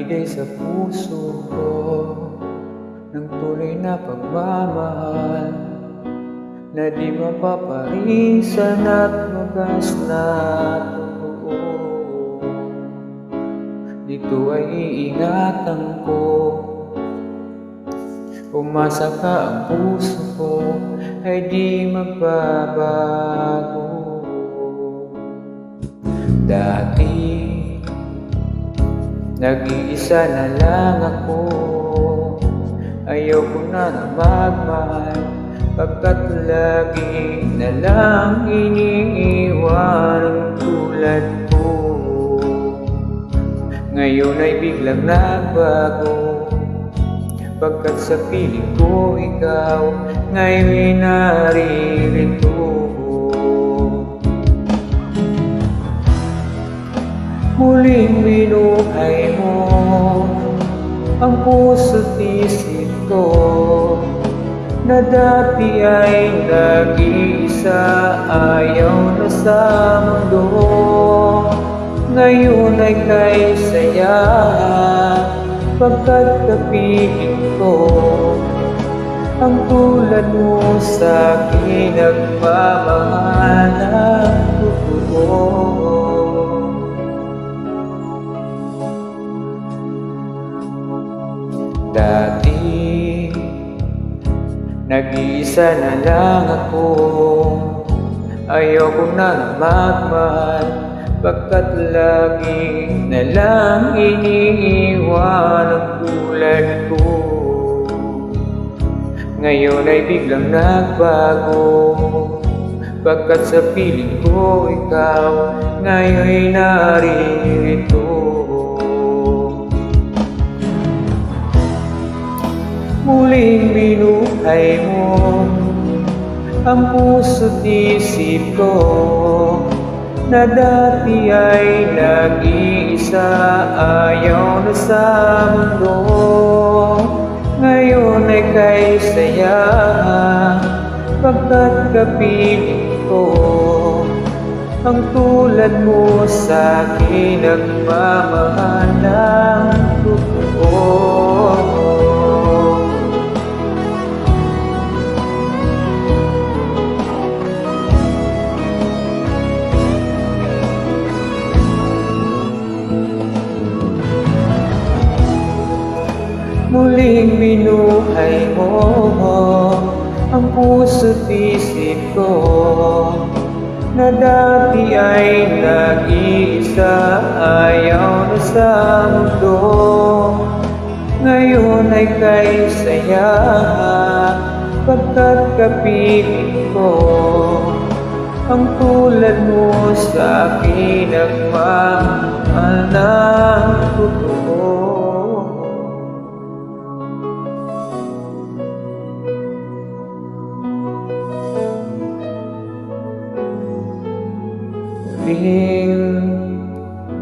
nagbigay sa puso ko ng tunay na pagmamahal na di mapaparisan at wagas na totoo. Dito ay iingatan ko, umasa ka, ang puso ko ay di magbabago. Dati nag-iisa na lang ako, ayoko na magmahal, pagkat lagi na lang iniiwan ang tulad ko. Ngayon ay biglang nagbago, pagkat sa piling ko ikaw ngayon'y naririto. Muling binuhay mo ang puso't isip ko na dati ay nag-iisa, ayaw na sa mundo. Ngayon ay kay saya, pagkat kapiling ko ang tulad mo sa'kin, nagmamahal ng totoo. Dati nag-iisa na lang ako, ayoko na magmahal, pagkat lagi na lang iniiwan ang tulad ko. Ngayon ay biglang nagbago, pagkat sa piling ko ikaw ngayon'y naririto. Muling binuhay mo ang puso't isip ko na dati ay nag-iisa, ayaw na sa mundo. Ngayon ay kay saya, pagkat kapiling ko ang tulad mo sa'kin, nagmamahal ng totoo. Muling binuhay mo ang puso't isip ko na dati ay nag-iisa, ayaw na sa mundo. Ngayon ay kay saya, pagkat kapiling ko ang tulad mo sa'kin, nagmamahal ng totoo.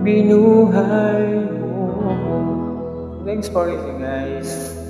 Binuhay mo. Thanks for listening, guys.